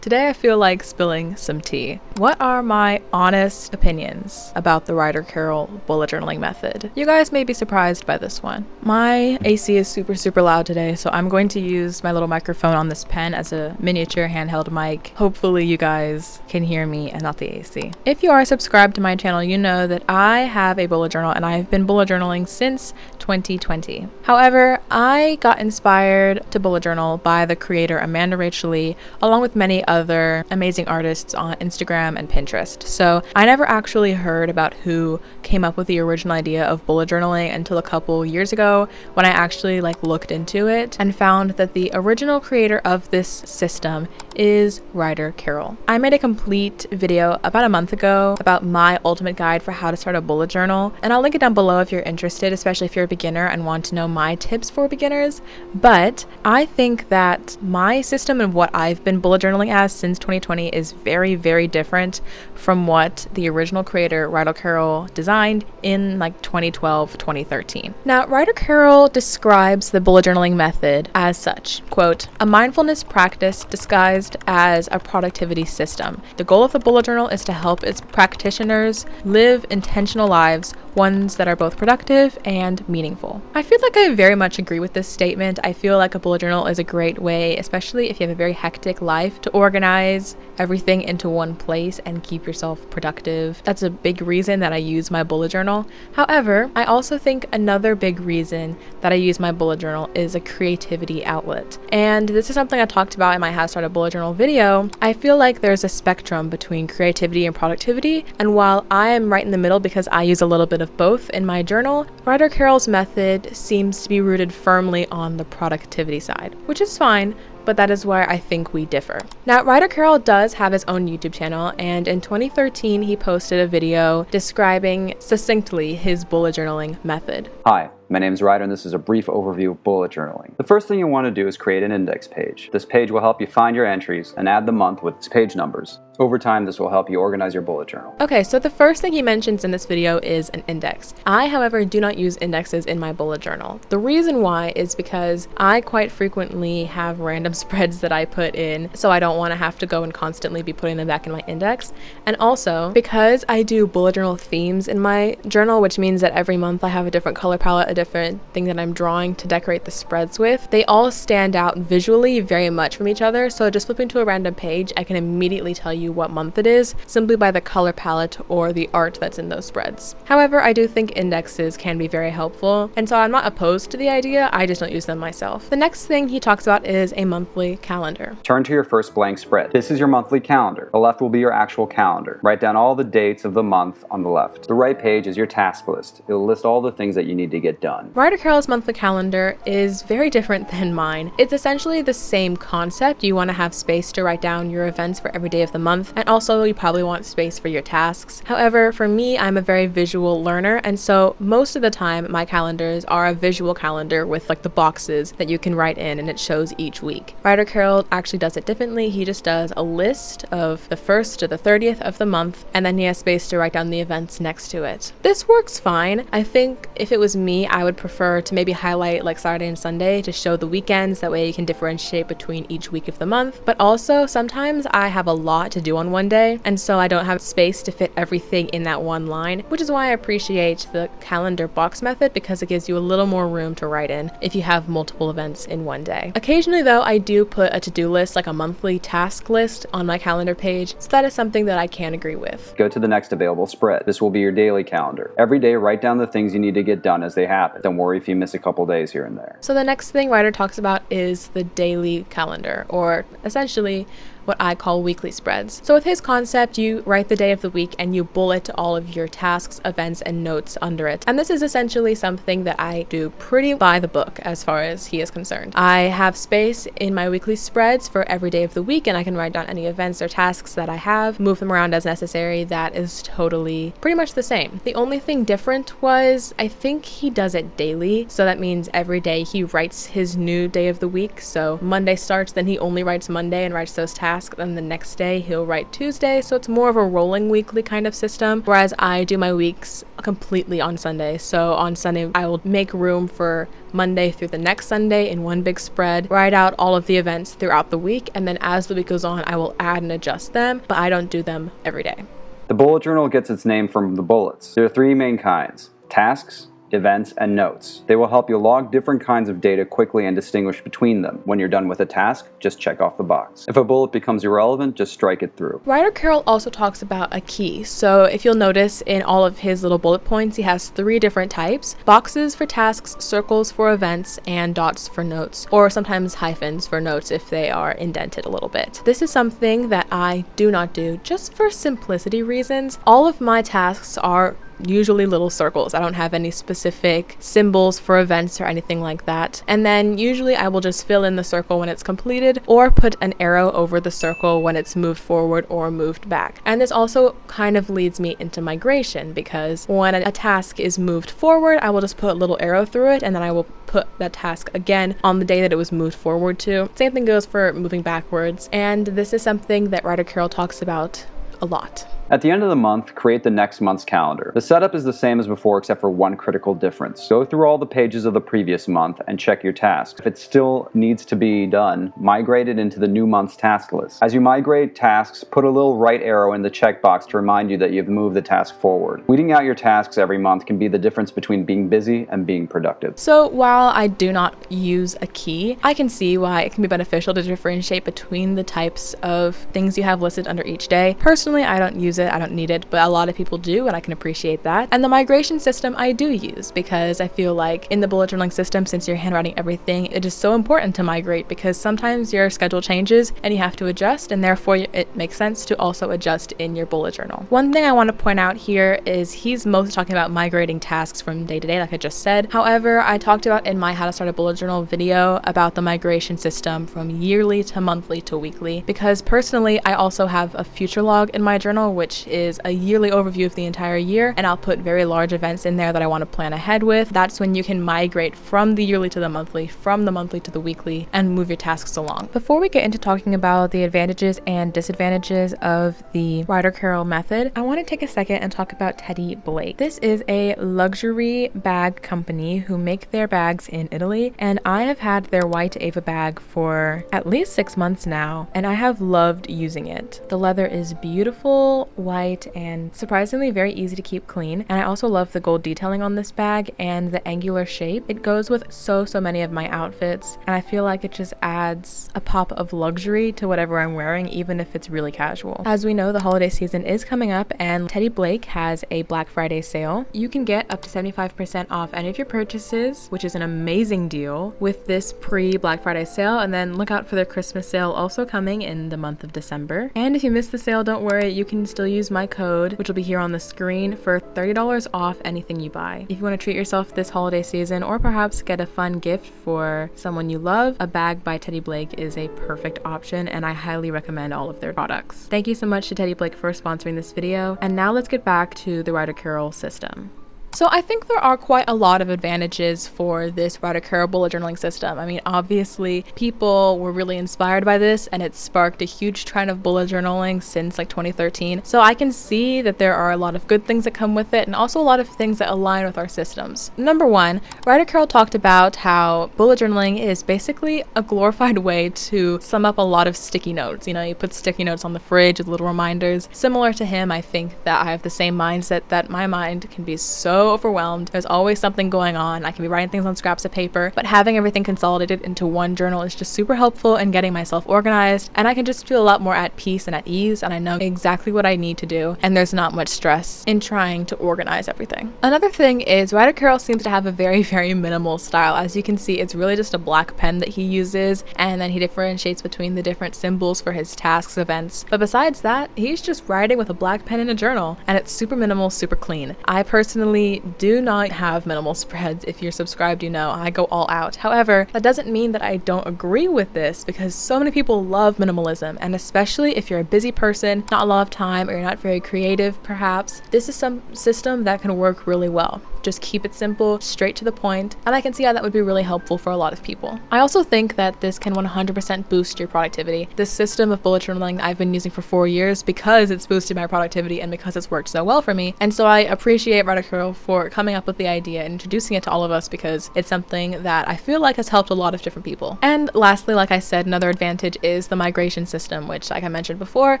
Today I feel like spilling some tea. What are my honest opinions about the Ryder Carroll bullet journaling method? You guys may be surprised by this one. My AC is super loud today, so I'm going to use my little microphone on this pen as a miniature handheld mic. Hopefully you guys can hear me and not the AC. If you are subscribed to my channel, you know that I have a bullet journal and I've been bullet journaling since 2020. However, I got inspired to bullet journal by the creator Amanda Rachel Lee, along with many other amazing artists on Instagram and Pinterest. So I never actually heard about who came up with the original idea of bullet journaling until a couple years ago when I actually looked into it and found that the original creator of this system is Ryder Carroll. I made a complete video about a month ago about my ultimate guide for how to start a bullet journal, and I'll link it down below if you're interested, especially if you're a beginner and want to know my tips for beginners. But I think that my system and what I've been bullet journaling as since 2020 is very different from what the original creator Ryder Carroll designed in 2012, 2013. Now, Ryder Carroll describes the bullet journaling method as such, quote, "A mindfulness practice disguised as a productivity system. The goal of the bullet journal is to help its practitioners live intentional lives, ones that are both productive and meaningful." I feel like I very much agree with this statement. I feel like a bullet journal is a great way, especially if you have a very hectic life, to organize everything into one place and keep yourself productive. That's a big reason that I use my bullet journal. However, I also think another big reason that I use my bullet journal is a creativity outlet. And this is something I talked about in my How to Start a Bullet Journal video. I feel like there's a spectrum between creativity and productivity, and while I am right in the middle because I use a little bit of both in my journal, Ryder Carroll's method seems to be rooted firmly on the productivity side, which is fine, but that is where I think we differ. Now, Ryder Carroll does have his own YouTube channel, and in 2013 he posted a video describing succinctly his bullet journaling method. Hi, my name is Ryder and this is a brief overview of bullet journaling. The first thing you want to do is create an index page. This page will help you find your entries and add the month with its page numbers. Over time, this will help you organize your bullet journal. Okay, so the first thing he mentions in this video is an index. I, however, do not use indexes in my bullet journal. The reason why is because I quite frequently have random spreads that I put in, so I don't want to have to go and constantly be putting them back in my index. And also, because I do bullet journal themes in my journal, which means that every month I have a different color palette, a different thing that I'm drawing to decorate the spreads with, they all stand out visually very much from each other. So just flipping to a random page, I can immediately tell you what month it is simply by the color palette or the art that's in those spreads. However, I do think indexes can be very helpful, and so I'm not opposed to the idea, I just don't use them myself. The next thing he talks about is a monthly calendar. Turn to your first blank spread. This is your monthly calendar. The left will be your actual calendar. Write down all the dates of the month on the left. The right page is your task list. It'll list all the things that you need to get done. Ryder Carroll's monthly calendar is very different than mine. It's essentially the same concept. You want to have space to write down your events for every day of the month, and also you probably want space for your tasks. However, for me, I'm a very visual learner, and so most of the time my calendars are a visual calendar with the boxes that you can write in and it shows each week. Ryder Carroll actually does it differently. He just does a list of the 1st to the 30th of the month, and then he has space to write down the events next to it. This works fine. I think if it was me, I would prefer to maybe highlight Saturday and Sunday to show the weekends. That way you can differentiate between each week of the month. But also sometimes I have a lot to do on one day, and so I don't have space to fit everything in that one line, which is why I appreciate the calendar box method, because it gives you a little more room to write in if you have multiple events in one day. Occasionally though, I do put a to-do list, a monthly task list on my calendar page, so that is something that I can agree with. Go to the next available spread. This will be your daily calendar. Every day, write down the things you need to get done as they happen. Don't worry if you miss a couple days here and there. So the next thing Ryder talks about is the daily calendar, or essentially what I call weekly spreads. So with his concept, you write the day of the week and you bullet all of your tasks, events, and notes under it. And this is essentially something that I do pretty by the book as far as he is concerned. I have space in my weekly spreads for every day of the week, and I can write down any events or tasks that I have, move them around as necessary. That is totally pretty much the same. The only thing different was I think he does it daily. So that means every day he writes his new day of the week. So Monday starts, then he only writes Monday and writes those tasks. Then the next day he'll you'll write Tuesday, so it's more of a rolling weekly kind of system, whereas I do my weeks completely on Sunday. So on Sunday, I will make room for Monday through the next Sunday in one big spread, write out all of the events throughout the week, and then as the week goes on, I will add and adjust them, but I don't do them every day. The bullet journal gets its name from the bullets. There are three main kinds: tasks, events, and notes. They will help you log different kinds of data quickly and distinguish between them. When you're done with a task, just check off the box. If a bullet becomes irrelevant, just strike it through. Ryder Carroll also talks about a key. So if you'll notice in all of his little bullet points, he has 3 different types: boxes for tasks, circles for events, and dots for notes, or sometimes hyphens for notes if they are indented a little bit. This is something that I do not do just for simplicity reasons. All of my tasks are usually little circles. I don't have any specific symbols for events or anything like that. And then usually I will just fill in the circle when it's completed, or put an arrow over the circle when it's moved forward or moved back. And this also kind of leads me into migration, because when a task is moved forward, I will just put a little arrow through it, and then I will put that task again on the day that it was moved forward to. Same thing goes for moving backwards. And this is something that Ryder Carroll talks about a lot. At the end of the month, create the next month's calendar. The setup is the same as before except for one critical difference. Go through all the pages of the previous month and check your tasks. If it still needs to be done, migrate it into the new month's task list. As you migrate tasks, put a little right arrow in the checkbox to remind you that you've moved the task forward. Weeding out your tasks every month can be the difference between being busy and being productive. So while I do not use a key, I can see why it can be beneficial to differentiate between the types of things you have listed under each day. Personally, I don't use it. I don't need it, but a lot of people do, and I can appreciate that. And the migration system I do use, because I feel like in the bullet journaling system, since you're handwriting everything, it is so important to migrate, because sometimes your schedule changes and you have to adjust, and therefore it makes sense to also adjust in your bullet journal. One thing I want to point out here is he's mostly talking about migrating tasks from day to day, like I just said. However, I talked about in my How to Start a Bullet Journal video about the migration system from yearly to monthly to weekly, because personally, I also have a future log in my journal, which is a yearly overview of the entire year, and I'll put very large events in there that I want to plan ahead with. That's when you can migrate from the yearly to the monthly, from the monthly to the weekly, and move your tasks along. Before we get into talking about the advantages and disadvantages of the Ryder Carroll method, I want to take a second and talk about teddyblake. This is a luxury bag company who make their bags in Italy, and I have had their white Ava bag for at least 6 months now, and I have loved using it. The leather is beautiful, white, and surprisingly very easy to keep clean. And I also love the gold detailing on this bag and the angular shape. It goes with so many of my outfits, and I feel like it just adds a pop of luxury to whatever I'm wearing, even if it's really casual. As we know, the holiday season is coming up, and teddyblake has a Black Friday sale. You can get up to 75% off any of your purchases, which is an amazing deal, with this pre-Black Friday sale, and then look out for their Christmas sale also coming in the month of December. And if you missed the sale, don't worry, you can still use my code, which will be here on the screen, for $30 off anything you buy. If you want to treat yourself this holiday season, or perhaps get a fun gift for someone you love, a bag by teddyblake is a perfect option, and I highly recommend all of their products. Thank you so much to teddyblake for sponsoring this video, and now let's get back to the Ryder Carroll system. So I think there are quite a lot of advantages for this Ryder Carroll bullet journaling system. I mean, obviously people were really inspired by this, and it sparked a huge trend of bullet journaling since like 2013. So I can see that there are a lot of good things that come with it, and also a lot of things that align with our systems. Number one, Ryder Carroll talked about how bullet journaling is basically a glorified way to sum up a lot of sticky notes. You know, you put sticky notes on the fridge with little reminders. Similar to him, I think that I have the same mindset, that my mind can be so overwhelmed. There's always something going on. I can be writing things on scraps of paper, but having everything consolidated into one journal is just super helpful in getting myself organized, and I can just feel a lot more at peace and at ease, and I know exactly what I need to do, and there's not much stress in trying to organize everything. Another thing is Ryder Carroll seems to have a very minimal style. As you can see, it's really just a black pen that he uses, and then he differentiates between the different symbols for his tasks, events. But besides that, he's just writing with a black pen in a journal, and it's super minimal, super clean. I personally do not have minimal spreads. If you're subscribed, you know I go all out. However, that doesn't mean that I don't agree with this, because so many people love minimalism, and especially if you're a busy person, not a lot of time, or you're not very creative perhaps, this is some system that can work really well. Just keep it simple, straight to the point, and I can see how that would be really helpful for a lot of people. I also think that this can 100% boost your productivity. This system of bullet journaling I've been using for 4 years because it's boosted my productivity and because it's worked so well for me. And so I appreciate Ryder Carroll for coming up with the idea and introducing it to all of us, because it's something that I feel like has helped a lot of different people. And lastly, like I said, another advantage is the migration system, which, like I mentioned before,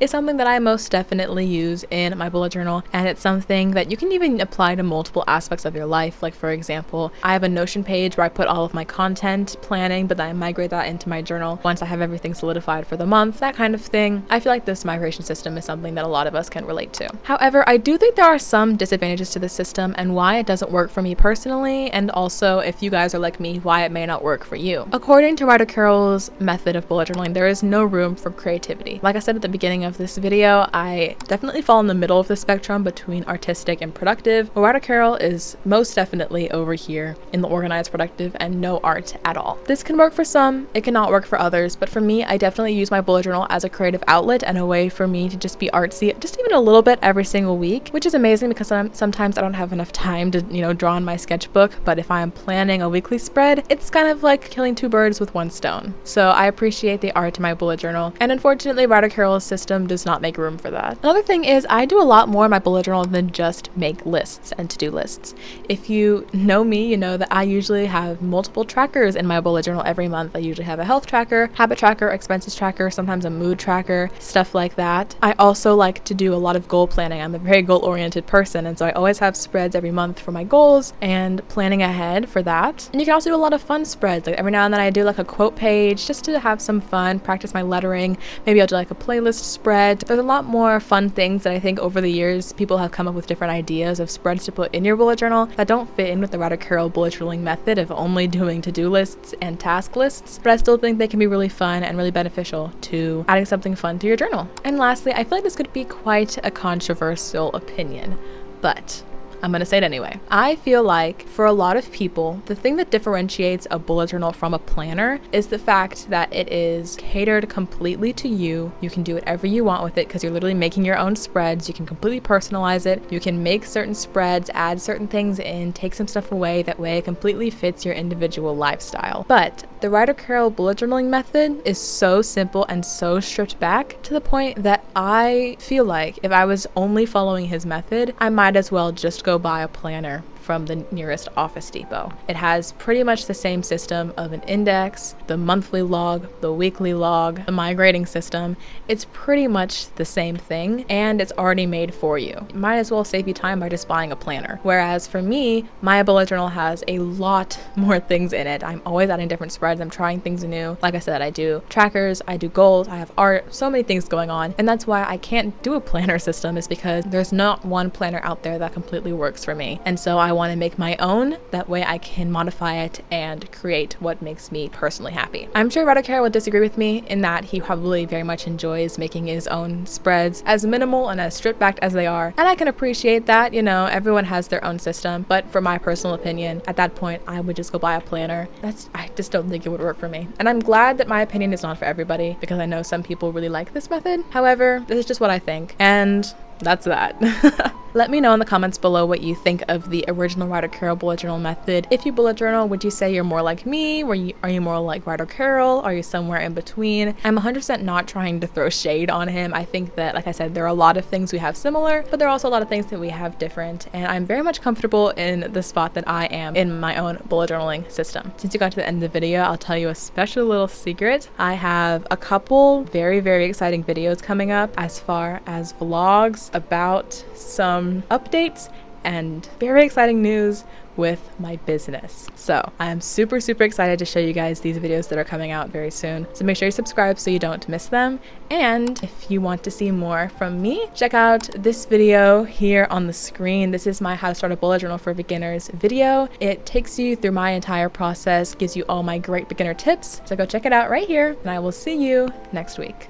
is something that I most definitely use in my bullet journal. And it's something that you can even apply to multiple aspects of your life. Like, for example, I have a Notion page where I put all of my content planning, but then I migrate that into my journal once I have everything solidified for the month, that kind of thing. I feel like this migration system is something that a lot of us can relate to. However, I do think there are some disadvantages to the system and why it doesn't work for me personally, and also, if you guys are like me, why it may not work for you. According to Ryder Carroll's method of bullet journaling, there is no room for creativity. Like I said at the beginning of this video, I definitely fall in the middle of the spectrum between artistic and productive. But Ryder Carroll is most definitely over here in the organized, productive, and no art at all. This can work for some, it cannot work for others, but for me, I definitely use my bullet journal as a creative outlet and a way for me to just be artsy, just even a little bit every single week, which is amazing because sometimes I don't have enough time to, draw in my sketchbook. But if I'm planning a weekly spread, it's kind of like killing two birds with one stone. So I appreciate the art in my bullet journal, and unfortunately, Ryder Carroll's system does not make room for that. Another thing is I do a lot more in my bullet journal than just make lists and to-do lists. If you know me, you know that I usually have multiple trackers in my bullet journal every month. I usually have a health tracker, habit tracker, expenses tracker, sometimes a mood tracker, stuff like that. I also like to do a lot of goal planning. I'm a very goal-oriented person, and so I always have spreads every month for my goals and planning ahead for that. And you can also do a lot of fun spreads. Like every now and then I do like a quote page just to have some fun, practice my lettering. Maybe I'll do like a playlist spread. There's a lot more fun things that I think over the years people have come up with different ideas of spreads to put in your bullet journal that don't fit in with the Ryder Carroll bullet journaling method of only doing to-do lists and task lists, but I still think they can be really fun and really beneficial to adding something fun to your journal. And lastly, I feel like this could be quite a controversial opinion, but I'm gonna say it anyway. I feel like for a lot of people, the thing that differentiates a bullet journal from a planner is the fact that it is catered completely to you. You can do whatever you want with it because you're literally making your own spreads. You can completely personalize it. You can make certain spreads, add certain things in, take some stuff away. That way it completely fits your individual lifestyle. But the Ryder Carroll bullet journaling method is so simple and so stripped back to the point that I feel like if I was only following his method, I might as well just go buy a planner from the nearest Office Depot. It has pretty much the same system of an index, the monthly log, the weekly log, the migrating system. It's pretty much the same thing, and it's already made for you. You might as well save you time by just buying a planner. Whereas for me, my bullet journal has a lot more things in it. I'm always adding different spreads. I'm trying things new. Like I said, I do trackers, I do goals, I have art, so many things going on. And that's why I can't do a planner system, is because there's not one planner out there that completely works for me. And so I want to make my own. That way I can modify it and create what makes me personally happy. I'm sure Ryder Carroll would disagree with me in that he probably very much enjoys making his own spreads as minimal and as stripped back as they are. And I can appreciate that, everyone has their own system. But for my personal opinion, at that point, I would just go buy a planner. I just don't think it would work for me. And I'm glad that my opinion is not for everybody, because I know some people really like this method. However, this is just what I think. And that's that. Let me know in the comments below what you think of the original Ryder Carroll bullet journal method. If you bullet journal, would you say you're more like me? Are you more like Ryder Carroll? Are you somewhere in between? I'm 100% not trying to throw shade on him. I think that, like I said, there are a lot of things we have similar, but there are also a lot of things that we have different. And I'm very much comfortable in the spot that I am in my own bullet journaling system. Since you got to the end of the video, I'll tell you a special little secret. I have a couple very, very exciting videos coming up as far as vlogs about some updates and very exciting news with my business. So I'm super, super excited to show you guys these videos that are coming out very soon. So make sure you subscribe so you don't miss them. And if you want to see more from me, check out this video here on the screen. This is my How to Start a Bullet Journal for Beginners video. It takes you through my entire process, gives you all my great beginner tips. So go check it out right here, and I will see you next week.